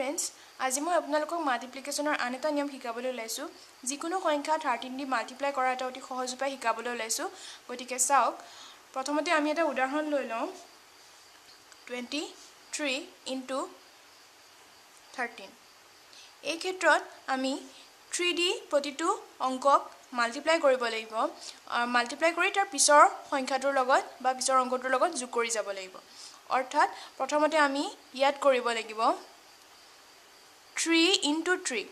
friends আজি মই আপোনালোকক মাল্টিপ্লিকেশনৰ আন এটা নিয়ম শিকাবলৈ লৈছো যিকোনো সংখ্যা 13 দি মাল্টিপ্লাই কৰা এটা অতি সহজ উপায় শিকাবলৈ লৈছো গতিকে চাওক প্ৰথমতে আমি এটা উদাহৰণ লৈ লওঁ 23 * 13 এই ক্ষেত্ৰত আমি 3 দি প্ৰতিটো অংকক মাল্টিপ্লাই কৰিব লাগিব মাল্টিপ্লাই কৰি তাৰ পিছৰ সংখ্যাটোৰ লগত বা পিছৰ অংকটোৰ লগত যোগ কৰি যাব লাগিব অৰ্থাৎ প্ৰথমতে আমি ইয়াত কৰিব লাগিব 3 * 3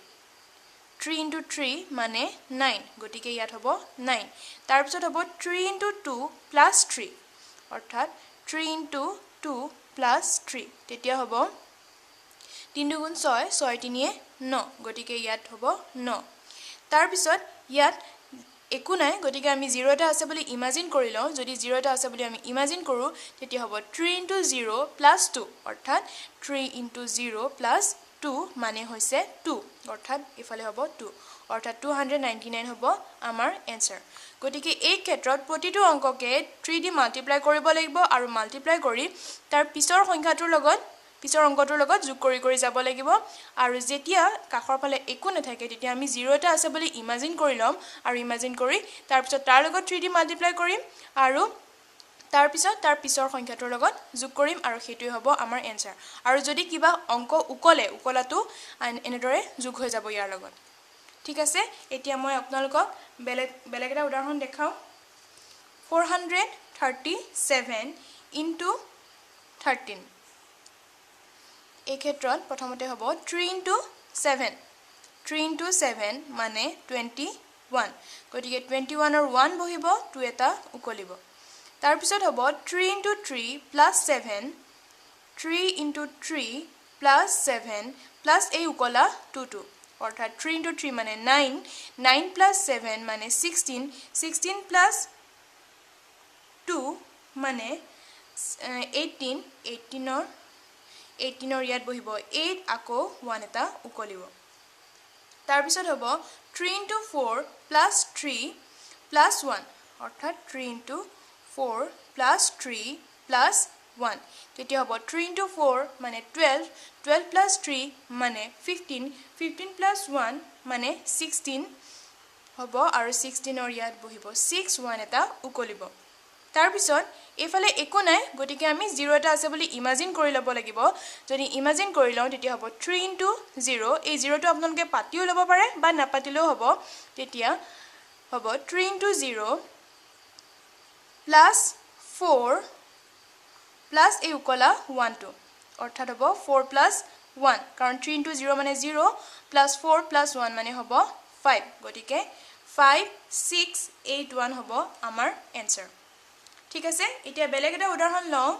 3 * 3 মানে 9 গতিকে ইয়াত হ'ব 9 তাৰ পিছত হ'ব 3 * 2 + 3 অৰ্থাৎ 3 * 2 + 3 তেতিয়া হ'ব 3 × 6 6 × 3 = 9 গতিকে ইয়াত হ'ব 9 তাৰ পিছত ইয়াত একো নাই গতিকে আমি 0 এটা আছে বুলি ইমাজিন কৰি লওঁ যদি 0 এটা আছে বুলি আমি ইমাজিন কৰো তেতিয়া হ'ব 3 * 0 + 2 অৰ্থাৎ 3 * 0 + 2 মানে হৈছে 2 অৰ্থাৎ ইফালে হ'ব 2 অৰ্থাৎ 299 হ'ব আমাৰ आंसर গতিকে এই ক্ষেত্ৰত প্ৰতিটো অংককে 3 দি মাল্টিপ্লাই কৰিব লাগিব আৰু মাল্টিপ্লাই কৰি তাৰ পিছৰ সংখ্যাটোৰ লগত পিছৰ অংকটোৰ লগত যোগ কৰি যাব লাগিব আৰু যেতিয়া কাখৰ ফালে একো নাথাকে তেতিয়া আমি 0 এটা আছে বুলি ইমাজিন কৰি লম আৰু ইমাজিন কৰি তাৰ পিছত তাৰ লগত 3 দি মাল্টিপ্লাই কৰিম আৰু তাৰ পিছত তাৰ পিছৰ সংখ্যাটোৰ লগত যোগ কৰিম আৰু হেতুই হ'ব আমাৰ आंसर আৰু যদি কিবা অংক উকলাটো এনেদৰে যোগ হৈ যাব ইয়াৰ লগত ঠিক আছে এতিয়া মই আপোনালোকক বেলেগ এটা উদাহৰণ দেখাও 437 * 13 এই ক্ষেত্ৰত প্ৰথমতে হ'ব 3 * 7 3 * 7 মানে 21 গতিকে 21 ৰ 1 বহিব 2 এটা উকলিব তাৰ পিছত হ'ব 3 * 3 + 7 3 * 3 + 7 প্লাস এই উকলা 2 অৰ্থাৎ 3 * 3 মানে 9 9 + 7 মানে 16 16 + 2 মানে 18 18 ৰ ইয়াত বহিব 8 আকৌ 1 এটা উকলিব তাৰ পিছত হ'ব 3 * 4 + 3 + 1 অৰ্থাৎ 3 * 4 + 3 + 1 তেতিয়া হ'ব 3 * 4 মানে 12 12 + 3 মানে 15 15 + 1 মানে 16 হ'ব আৰু 16 ৰ ইয়াত বহিব 6 1 এটা উকলিব তাৰ পিছত এফালে একো নাই গতিকে আমি 0 এটা আছে বুলি ইমাজিন কৰি ল'ব লাগিব যদি ইমাজিন কৰি লওঁ তেতিয়া হ'ব 3 * 0 এই 0 টো আপোনালোকে পাতিও ল'ব পাৰে বা নাপাতিলেও হ'ব তেতিয়া হ'ব 3 * 0 + 4 প্লাস এই উকলা 1 2 অৰ্থাৎ হ'ব 4 + 1 কাৰণ 3 * 0 মানে 0 + 4 + 1 মানে হ'ব 5 গতিকে 5 6 8 1 হ'ব আমাৰ आंसर ঠিক আছে এতিয়া বেলেগ এটা উদাহৰণ লওঁ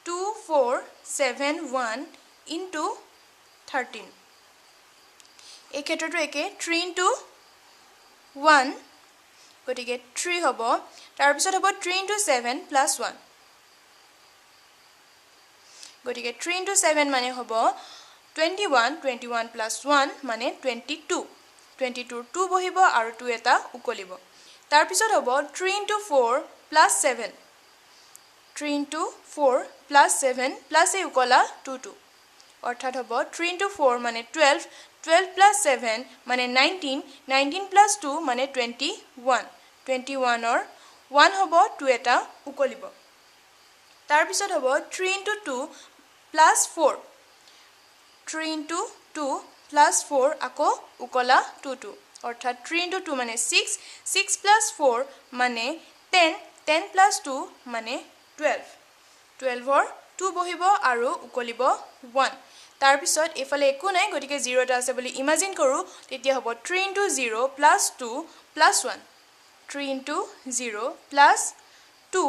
2 4 7 1 * 13 এই ক্ষেত্ৰটো একে 3 * 1 গতিকে 3 হ'ব তাৰ পিছত হ'ব 3 * 7 + 1 গতিকে 3 * 7 মানে হ'ব 21 21 + 1 মানে 22 22 ৰ 2 বহিব আৰু 2 এটা উকলিব তাৰ পিছত হ'ব 3 * 4 + 7 3 * 4 + 7 প্লাস এই উকলা 2 2 অৰ্থাৎ হ'ব 3 * 4 মানে 12 12 + 7 মানে 19 19 + 2 মানে 21 21 ৰ 1 হ'ব 2 এটা উকলিব তাৰ পিছত হ'ব 3 * 2 + 4 3 * 2 + 4 আকৌ উকলা 2 2 অৰ্থাৎ 3 * 2 মানে 6 6 + 4 মানে 10 10 + 2 মানে 12 12 ৰ 2 বহিব আৰু উকলিব 1 তাৰ পিছত এফালে একো নাই গতিকে 0 এটা আছে বুলি ইমাজিন কৰো তেতিয়া হ'ব 3 * 0 + 2 + 1 3 * 0 + 2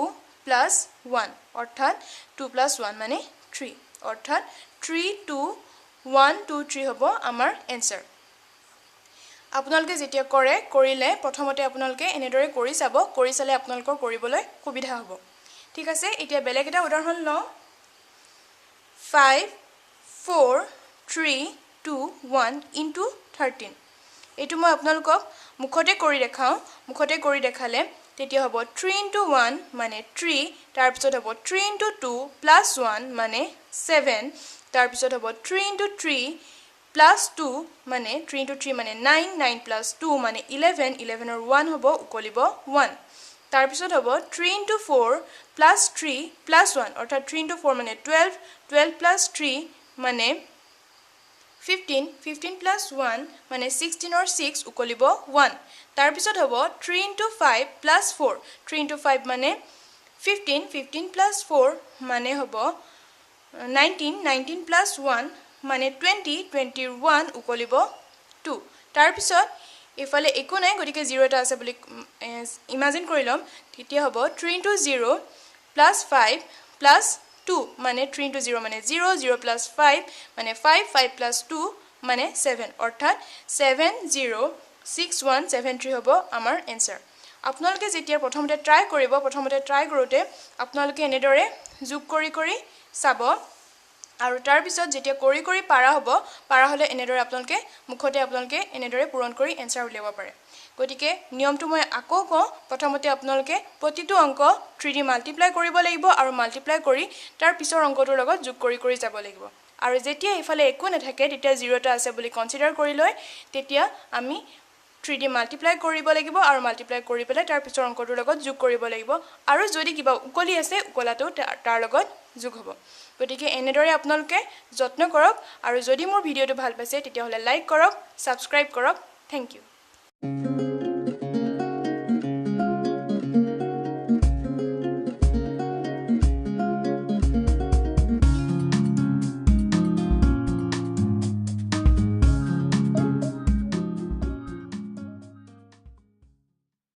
+ 1 অৰ্থাৎ 2 + 1 মানে 3 অৰ্থাৎ 3 2 1 2 3 হ'ব আমাৰ आंसर আপোনালোকে যেতিয়া কৰিলে প্ৰথমতে আপোনালোকে এনেদৰে কৰি চাব কৰি চালে আপোনালোকৰ কৰিবলৈ সুবিধা হ'ব ঠিক আছে এতিয়া বেলেগ এটা উদাহৰণ লওঁ 5 4 3 2 1 * 13 এইটো মই আপোনালোকক মুখতে কৰি দেখালে তেতিয়া হ'ব 3 * 1 মানে 3 তাৰ পিছত হ'ব 3 * 2 + 1 মানে 7 তাৰপিছত হ'ব 3 into 3 plus 2 মানে 3 into 3 মানে 9 9 plus 2 মানে 11 11 or 1 হ'ব উকলিব 1 তাৰপিছত হ'ব 3 into 4 plus 3 plus 1 অৰ্থাৎ 3 into 4 মানে 12 12 plus 3 মানে 15 15 plus 1 মানে 16 or 6 উকলিব 1 তাৰপিছত হ'ব 3 into 5 plus 4 3 into 5 মানে 15 15 plus 4 মানে হ'ব 19 19 plus 1 মানে 20 21 উকলিব 2 তাৰপিছত ইফালে একো নাই গতিকে 0 এটা আছে বুলি ইমাজিন কৰি লম তেতিয়া হ'ব 3 into 0 plus 5 plus 2 মানে 3 into 0 মানে 0 0 plus 5 মানে 5 5 plus 2 মানে 7 অৰ্থাৎ 706173 হ'ব আমাৰ এনসাৰ আপোনালোকে যেতিয়া প্ৰথমতে ট্ৰাই কৰিব প্ৰথমতে ট্ৰাই কৰোতে আপোনালোকে এনেদৰে যোগ কৰি চাব আৰু তাৰ পিছত যেতিয়া কৰি পাৰা হ'ব পাৰা হলে এনেদৰে আপোনালোকে মুখতে আপোনালোকে এনেদৰে পূৰণ কৰি এনসাৰ উলিয়াব পাৰে গতিকে নিয়মটো মই আকৌ কওঁ প্ৰথমতে আপোনালোকে প্ৰতিটো অংক 3D মাল্টিপ্লাই কৰিব লাগিব আৰু মাল্টিপ্লাই কৰি তাৰ পিছৰ অংকটোৰ লগত যোগ কৰি যাব লাগিব আৰু যেতিয়া ইফালে একো নাথাকে তেতিয়া 0 টা আছে বুলি কনসিডাৰ কৰি লয় তেতিয়া আমি 3D মাল্টিপ্লাই কৰিব লাগিব আৰু মাল্টিপ্লাই কৰি পেলাই তাৰ পিছৰ অংকটোৰ লগত যোগ কৰিব লাগিব আৰু যদি কিবা উকলি আছে উকলাটো তাৰ লগত যোগ হ'ব গতিকে এনেদৰে আপোনালোকে যত্ন কৰক আৰু যদি মোৰ ভিডিওটো ভাল পাইছে তেতিয়া হলে লাইক কৰক সাবস্ক্ৰাইব কৰক থ্যাংক ইউ